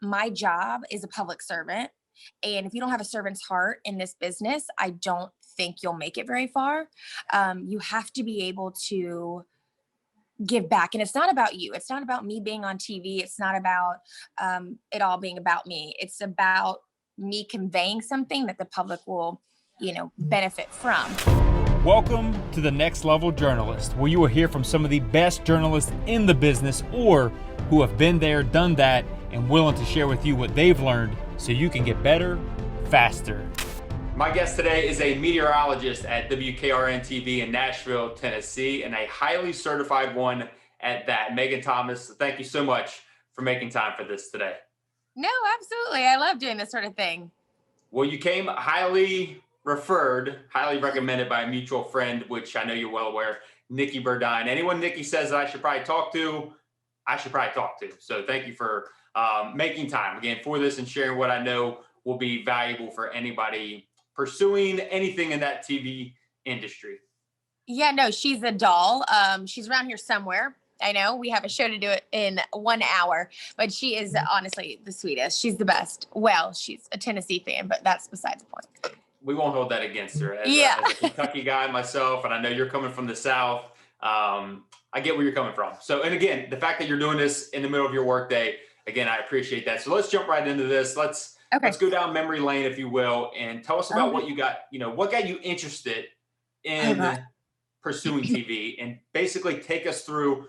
my job is a public servant. And if you don't have a servant's heart in this business, I don't think you'll make it very far. You have to be able to give back. And it's not about you. It's not about me being on TV. It's not about it all being about me. It's about me conveying something that the public will, benefit from. Welcome to the Next Level Journalist, where you will hear from some of the best journalists in the business or who have been there, done that, and willing to share with you what they've learned so you can get better, faster. My guest today is a meteorologist at WKRN-TV in Nashville, Tennessee, and a highly certified one at that. Meaghan Thomas, thank you so much for making time for this today. No, absolutely. I love doing this sort of thing. Well, you came highly referred, highly recommended by a mutual friend, which I know you're well aware, Nikki Burdine. Anyone Nikki says that I should probably talk to, I should probably talk to. So thank you for making time again for this and sharing what I know will be valuable for anybody pursuing anything in that TV industry. Yeah, no, she's a doll. She's around here somewhere. I know we have a show to do it in 1 hour, but she is honestly the sweetest. She's the best. Well, she's a Tennessee fan, but that's besides the point. We won't hold that against her. As a Kentucky guy myself, and I know you're coming from the South, I get where you're coming from. So, and again, the fact that you're doing this in the middle of your workday, again, I appreciate that. So let's jump right into this. Let's go down memory lane, if you will, and tell us about what you got, what got you interested in pursuing TV, and basically take us through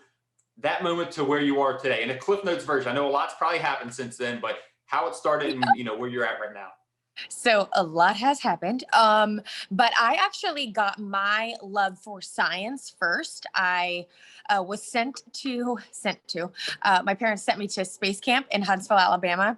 that moment to where you are today. In a Cliff Notes version, I know a lot's probably happened since then, but how it started and, where you're at right now. So a lot has happened. But I actually got my love for science first. I was sent to, my parents sent me to space camp in Huntsville, Alabama,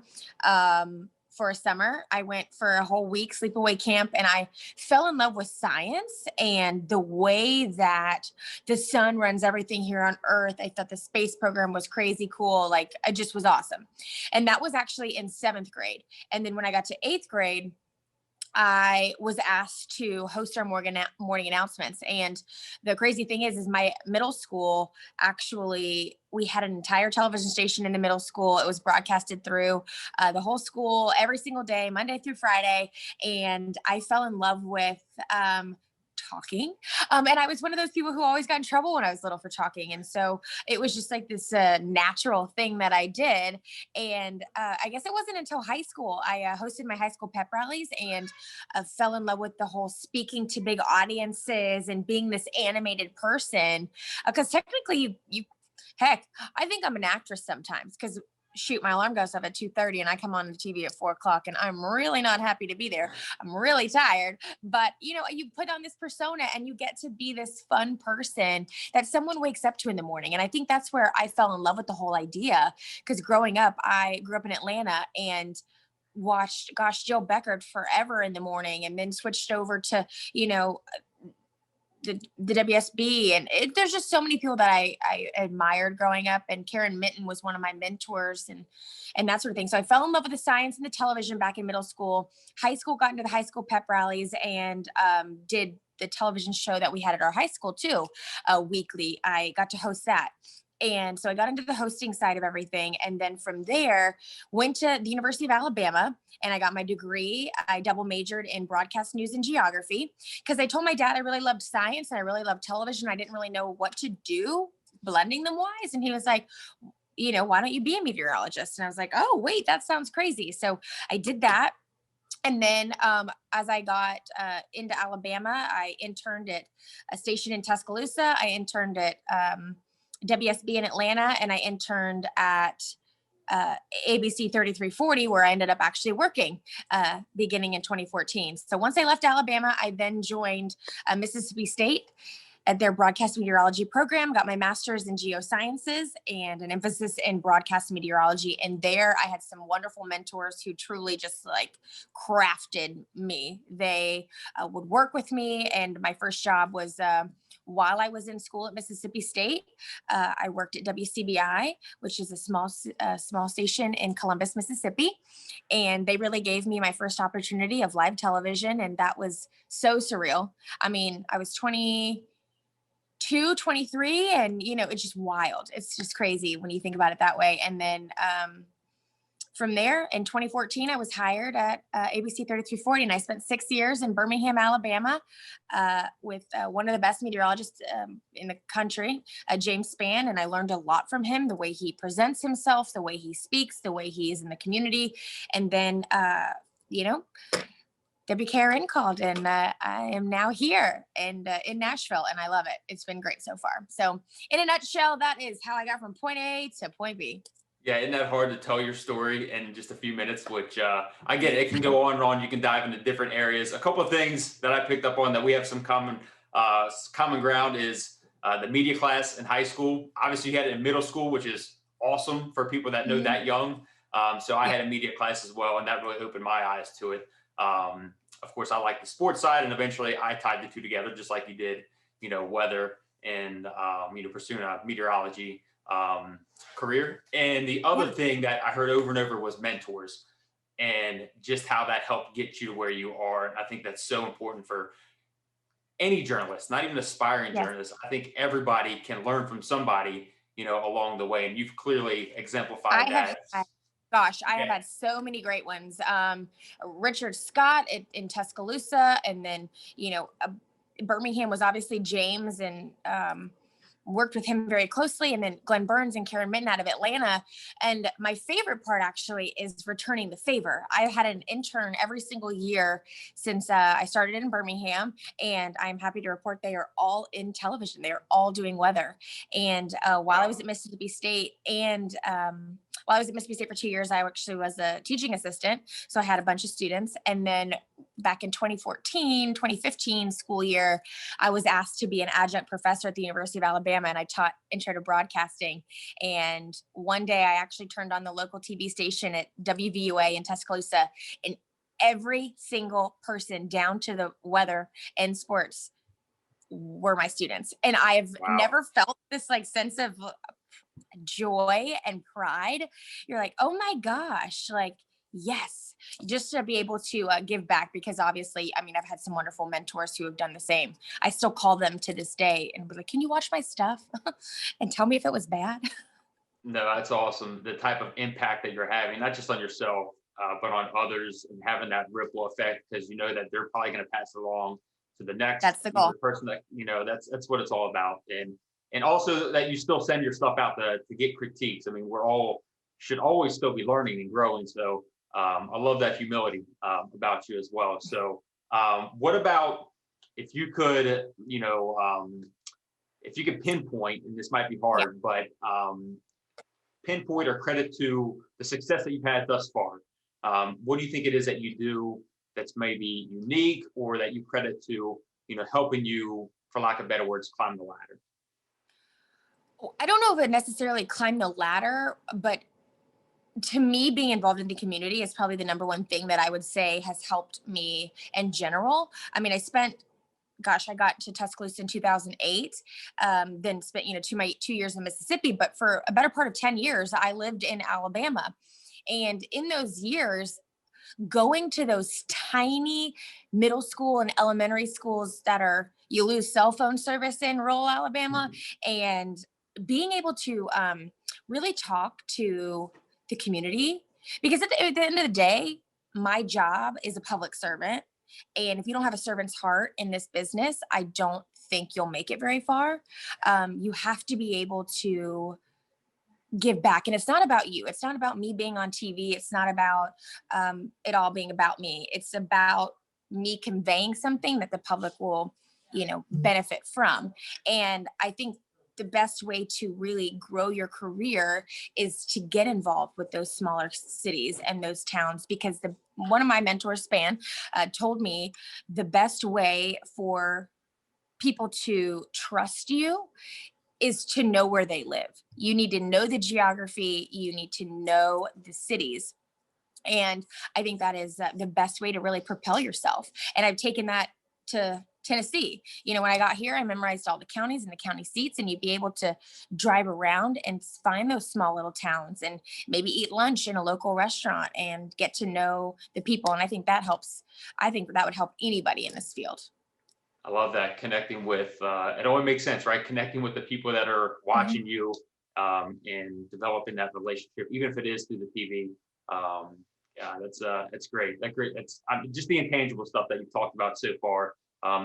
for a summer. I went for a whole week sleepaway camp, and I fell in love with science and the way that the sun runs everything here on Earth. I thought the space program was crazy cool. Like, it just was awesome. And that was actually in 7th grade. And then when I got to 8th grade, I was asked to host our morning announcements. And the crazy thing is my middle school, actually, we had an entire television station in the middle school. It was broadcasted through the whole school every single day, Monday through Friday. And I fell in love with talking. And I was one of those people who always got in trouble when I was little for talking. And so it was just like this natural thing that I did. And I guess it wasn't until high school, I hosted my high school pep rallies and fell in love with the whole speaking to big audiences and being this animated person. Because technically heck, I think I'm an actress sometimes, because shoot, my alarm goes off at 2:30 and I come on the TV at 4:00 and I'm really not happy to be there. I'm really tired, but you put on this persona and you get to be this fun person that someone wakes up to in the morning. And I think that's where I fell in love with the whole idea. Because growing up, I grew up in Atlanta and watched, Jill Beckert forever in the morning, and then switched over to, the WSB, and there's just so many people that I admired growing up, and Karen Minton was one of my mentors and that sort of thing. So I fell in love with the science and the television back in middle school. High school, got into the high school pep rallies and did the television show that we had at our high school too, weekly. I got to host that. And so I got into the hosting side of everything. And then from there, went to the University of Alabama and I got my degree. I double majored in broadcast news and geography because I told my dad I really loved science and I really loved television. I didn't really know what to do, blending them wise. And he was like, why don't you be a meteorologist? And I was like, oh, wait, that sounds crazy. So I did that. And then as I got into Alabama, I interned at a station in Tuscaloosa. I interned at WSB in Atlanta, and I interned at ABC 3340, where I ended up actually working beginning in 2014. So once I left Alabama, I then joined Mississippi State at their broadcast meteorology program, got my master's in geosciences and an emphasis in broadcast meteorology. And there I had some wonderful mentors who truly just like crafted me. They would work with me. And my first job was while I was in school at Mississippi State. I worked at WCBI, which is a small station in Columbus, Mississippi. And they really gave me my first opportunity of live television. And that was so surreal. I mean, I was 22, 23, and it's just wild. It's just crazy when you think about it that way. And then from there, in 2014, I was hired at ABC 3340, and I spent 6 years in Birmingham, Alabama, with one of the best meteorologists in the country, James Spann, and I learned a lot from him, the way he presents himself, the way he speaks, the way he is in the community. And then, you know, WKRN called, and I am now here and in Nashville, and I love it. It's been great so far. So in a nutshell, that is how I got from point A to point B. Yeah, isn't that hard to tell your story in just a few minutes, which I get it. It can go on and on. You can dive into different areas. A couple of things that I picked up on that we have some common ground is the media class in high school. Obviously, you had it in middle school, which is awesome for people that know that young. So I had a media class as well, and that really opened my eyes to it. Of course, I like the sports side, and eventually I tied the two together, just like you did, weather and, pursuing a meteorology career. And the other thing that I heard over and over was mentors, and just how that helped get you to where you are. And I think that's so important for any journalist, not even aspiring journalists. I think everybody can learn from somebody, along the way. And you've clearly exemplified that. I have had so many great ones. Richard Scott in Tuscaloosa, and then, Birmingham was obviously James, and worked with him very closely, and then Glenn Burns and Karen Minton out of Atlanta. And my favorite part actually is returning the favor. I had an intern every single year since I started in Birmingham, and I'm happy to report they are all in television. They are all doing weather. And while I was at Mississippi State, and while I was at Mississippi State for 2 years, I actually was a teaching assistant. So I had a bunch of students. And then back in 2014-2015 school year, I was asked to be an adjunct professor at the University of Alabama, and I taught intro to broadcasting. And one day I actually turned on the local TV station at WVUA in Tuscaloosa, and every single person down to the weather and sports were my students. And I've never felt this sense of joy and pride. You're like, oh my gosh, yes, just to be able to give back, because obviously, I've had some wonderful mentors who have done the same. I still call them to this day and be like, can you watch my stuff and tell me if it was bad? No, that's awesome. The type of impact that you're having, not just on yourself, but on others, and having that ripple effect, because that they're probably going to pass it along to the next. That's the goal. Person that, that's what it's all about. And also that you still send your stuff out to get critiques. We're all should always still be learning and growing. So I love that humility about you as well. So what about if you could, if you could pinpoint, and this might be hard, but pinpoint or credit to the success that you've had thus far. What do you think it is that you do that's maybe unique, or that you credit to, helping you, for lack of better words, climb the ladder? I don't know if it necessarily climbed the ladder, but to me, being involved in the community is probably the number one thing that I would say has helped me in general. I got to Tuscaloosa in 2008, then spent, 2 years in Mississippi, but for a better part of 10 years, I lived in Alabama. And in those years, going to those tiny middle school and elementary schools that you lose cell phone service in rural Alabama, and being able to really talk to the community, because at the end of the day, my job is a public servant. And if you don't have a servant's heart in this business, I don't think you'll make it very far. You have to be able to give back. And it's not about you. It's not about me being on TV. It's not about it all being about me. It's about me conveying something that the public will, benefit from. And I think the best way to really grow your career is to get involved with those smaller cities and those towns, because one of my mentors, Span, told me the best way for people to trust you is to know where they live. You need to know the geography. You need to know the cities. And I think that is the best way to really propel yourself. And I've taken that to Tennessee. When I got here, I memorized all the counties and the county seats, and you'd be able to drive around and find those small little towns and maybe eat lunch in a local restaurant and get to know the people. And I think that helps. I think that would help anybody in this field. I love that. Connecting with, it only makes sense, right? Connecting with the people that are watching you, and developing that relationship, even if it is through the TV. Yeah, that's great. That's great. That's just the intangible stuff that you've talked about so far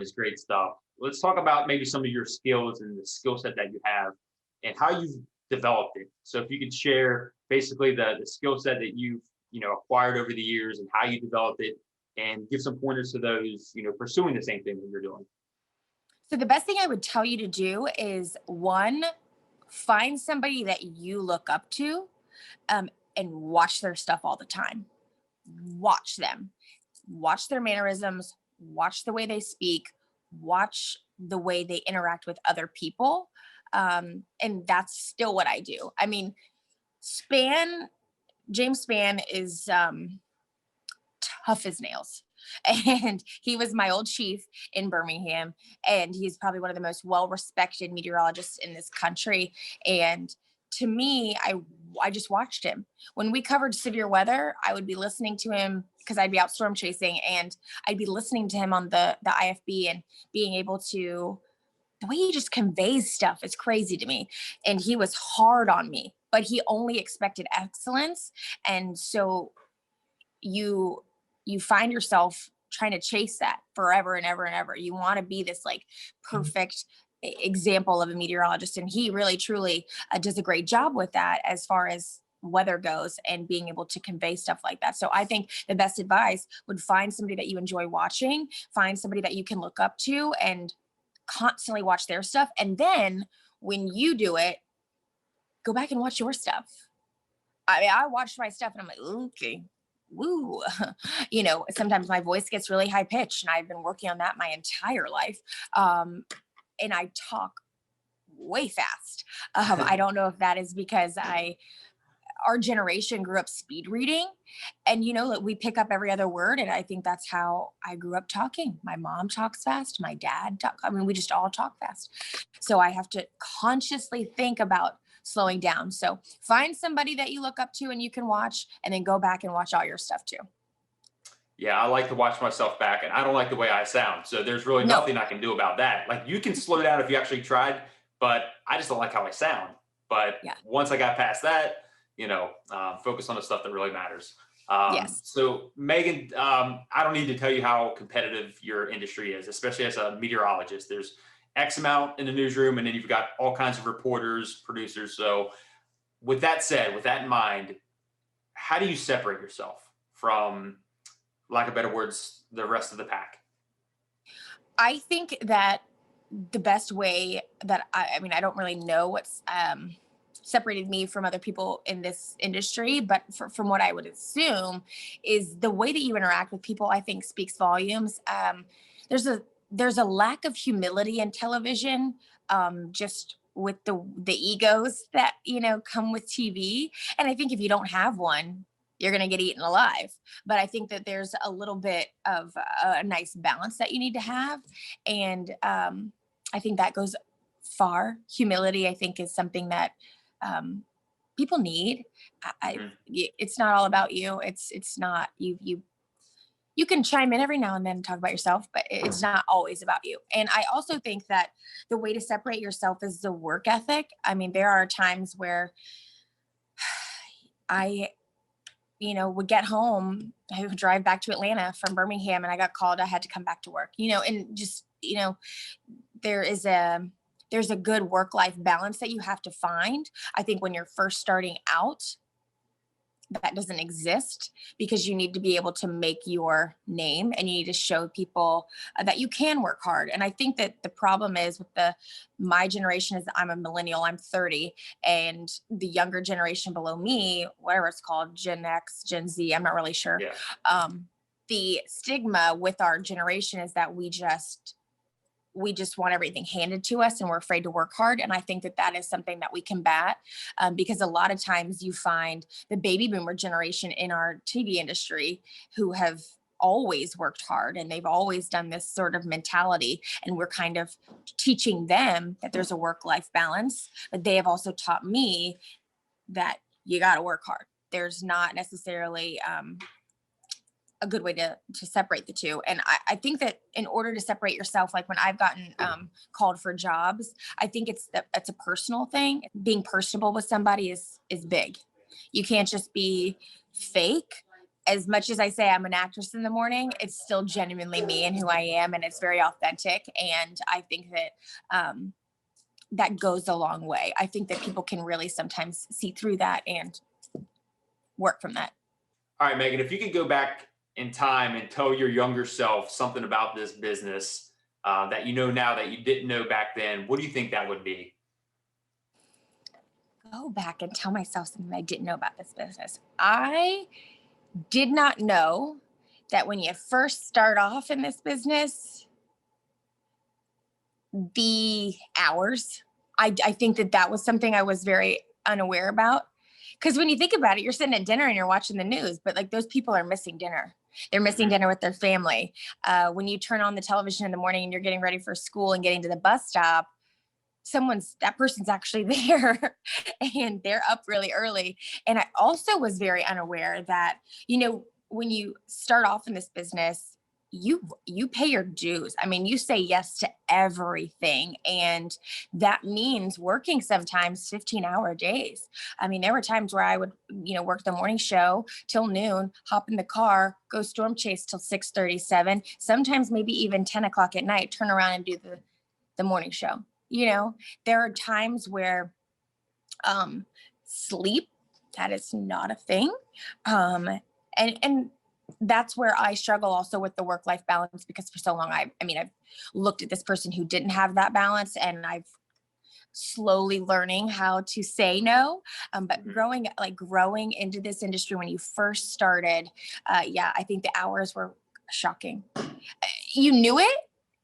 is great stuff. Let's talk about maybe some of your skills and the skill set that you have and how you've developed it. So if you could share basically the skill set that you've acquired over the years and how you developed it, and give some pointers to those pursuing the same thing that you're doing. So the best thing I would tell you to do is, one, find somebody that you look up to, and watch their stuff all the time. Watch them, watch their mannerisms, watch the way they speak, watch the way they interact with other people. And that's still what I do. I mean, James Spann is tough as nails. And he was my old chief in Birmingham, and he's probably one of the most well-respected meteorologists in this country. And to me, I just watched him. When we covered severe weather, I would be listening to him because I'd be out storm chasing, and I'd be listening to him on the IFB and being able to, the way he just conveys stuff is crazy to me. And he was hard on me, but he only expected excellence. And so you find yourself trying to chase that forever and ever and ever. You want to be this like perfect example of a meteorologist, and he really truly does a great job with that as far as weather goes and being able to convey stuff like that. So I think the best advice would find somebody that you enjoy watching, find somebody that you can look up to, and constantly watch their stuff. And then when you do it, go back and watch your stuff. I mean, I watched my stuff and I'm like, okay, woo. Sometimes my voice gets really high pitched, and I've been working on that my entire life. And I talk way fast. I don't know if that is because our generation grew up speed reading, and we pick up every other word. And I think that's how I grew up talking. My mom talks fast. My dad we just all talk fast. So I have to consciously think about slowing down. So find somebody that you look up to and you can watch, and then go back and watch all your stuff too. Yeah, I like to watch myself back, and I don't like the way I sound. So there's really nothing I can do about that. Like, you can slow down if you actually tried, but I just don't like how I sound. But once I got past that, focus on the stuff that really matters. Yes. So Meaghan, I don't need to tell you how competitive your industry is, especially as a meteorologist. There's X amount in the newsroom, and then you've got all kinds of reporters, producers. So with that said, with that in mind, how do you separate yourself from, lack of better words, the rest of the pack? I think that the best way that I mean, I don't really know what's separated me from other people in this industry, but from what I would assume is the way that you interact with people, I think speaks volumes. There's a lack of humility in television, just with the egos that, come with TV. And I think if you don't have one, you're going to get eaten alive. But I think that there's a little bit of a nice balance that you need to have. And I think that goes far. Humility, I think, is something that people need. It's not all about you. It's not you can chime in every now and then and talk about yourself, but it's not always about you. And I also think that the way to separate yourself is the work ethic. I mean, there are times where I would get home, I would drive back to Atlanta from Birmingham, and I got called, I had to come back to work, and just, there's a good work-life balance that you have to find. I think when you're first starting out, that doesn't exist, because you need to be able to make your name, and you need to show people that you can work hard. And I think that the problem is with my generation is that I'm a millennial, I'm 30, and the younger generation below me, whatever it's called, Gen X, Gen Z, I'm not really sure. Yeah. The stigma with our generation is that we just want everything handed to us, and we're afraid to work hard. And I think that is something that we combat, because a lot of times you find the baby boomer generation in our TV industry who have always worked hard, and they've always done this sort of mentality. And we're kind of teaching them that there's a work-life balance, but they have also taught me that you got to work hard. There's not necessarily a good way to separate the two. And I think that in order to separate yourself, like when I've gotten called for jobs, I think it's a personal thing. Being personable with somebody is big. You can't just be fake. As much as I say I'm an actress in the morning, it's still genuinely me and who I am, and it's very authentic. And I think that that goes a long way. I think that people can really sometimes see through that and work from that. All right, Meaghan, if you could go back in time and tell your younger self something about this business that you know now that you didn't know back then, what do you think that would be? Go back and tell myself something I didn't know about this business. I did not know that when you first start off in this business, the hours, I think that was something I was very unaware about. Because when you think about it, you're sitting at dinner and you're watching the news, but like those people are missing dinner. They're missing dinner with their family. When you turn on the television in the morning and you're getting ready for school and getting to the bus stop, that person's actually there and they're up really early. And I also was very unaware that, when you start off in this business, you pay your dues. I mean, you say yes to everything. And that means working sometimes 15-hour days. I mean, there were times where I would, work the morning show till noon, hop in the car, go storm chase till 6:37, sometimes maybe even 10 o'clock at night, turn around and do the morning show. There are times where sleep, that is not a thing. And that's where I struggle also with the work-life balance, because for so long, I've looked at this person who didn't have that balance, and I've slowly learning how to say no. But growing into this industry when you first started, I think the hours were shocking. You knew it.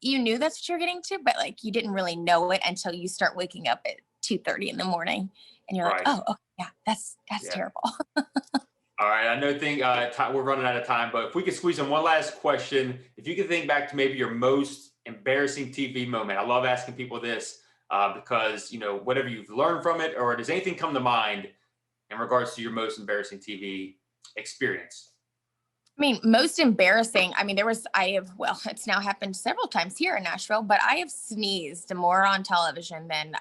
You knew that's what you're getting to, but like you didn't really know it until you start waking up at 2:30 in the morning and you're like, oh, okay, yeah, that's terrible. All right, I know we're running out of time, but if we could squeeze in one last question, if you could think back to maybe your most embarrassing TV moment. I love asking people this because, whatever you've learned from it, or does anything come to mind in regards to your most embarrassing TV experience? I mean, most embarrassing. I mean, it's now happened several times here in Nashville, but I have sneezed more on television than,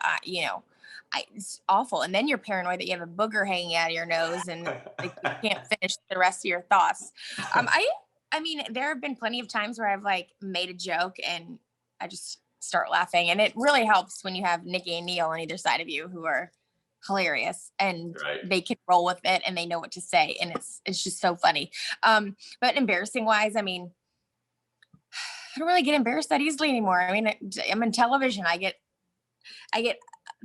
it's awful. And then you're paranoid that you have a booger hanging out of your nose and like, you can't finish the rest of your thoughts. I mean, there have been plenty of times where I've like made a joke and I just start laughing. And it really helps when you have Nikki and Neil on either side of you who are hilarious and they can roll with it and they know what to say. And it's just so funny. But embarrassing wise, I mean, I don't really get embarrassed that easily anymore. I mean, I'm in television. I get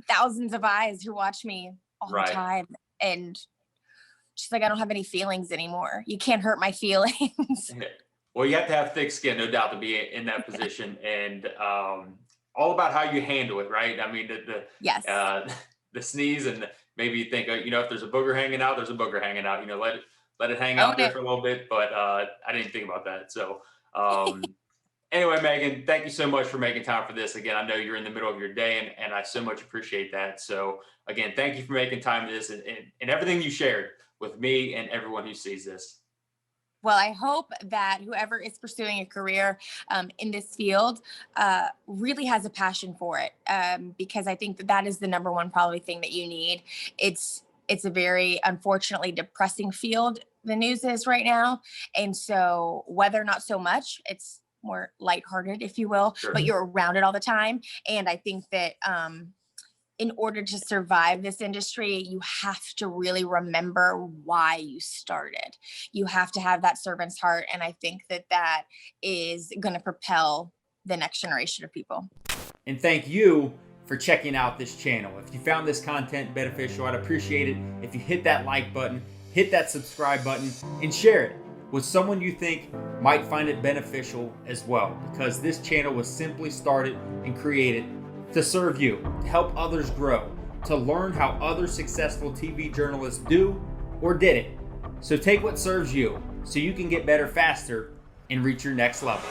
thousands of eyes who watch me all the time. And just like, I don't have any feelings anymore. You can't hurt my feelings. Well, you have to have thick skin, no doubt, to be in that position. And all about how you handle it, right? I mean, yes. The sneeze, and maybe you think, if there's a booger hanging out, there's a booger hanging out, let it hang out there for a little bit. But I didn't think about that. So anyway, Meaghan, thank you so much for making time for this. Again, I know you're in the middle of your day and I so much appreciate that. So again, thank you for making time for this and everything you shared with me and everyone who sees this. Well, I hope that whoever is pursuing a career in this field really has a passion for it, because I think that is the number one probably thing that you need. It's a very, unfortunately, depressing field, the news is right now. And so whether or not so much, it's more lighthearted, if you will, but you're around it all the time. And I think that in order to survive this industry, you have to really remember why you started. You have to have that servant's heart. And I think that is going to propel the next generation of people. And thank you for checking out this channel. If you found this content beneficial, I'd appreciate it if you hit that like button, hit that subscribe button, and share it with someone you think might find it beneficial as well. Because this channel was simply started and created to serve you, to help others grow, to learn how other successful TV journalists do or did it. So take what serves you so you can get better faster and reach your next level.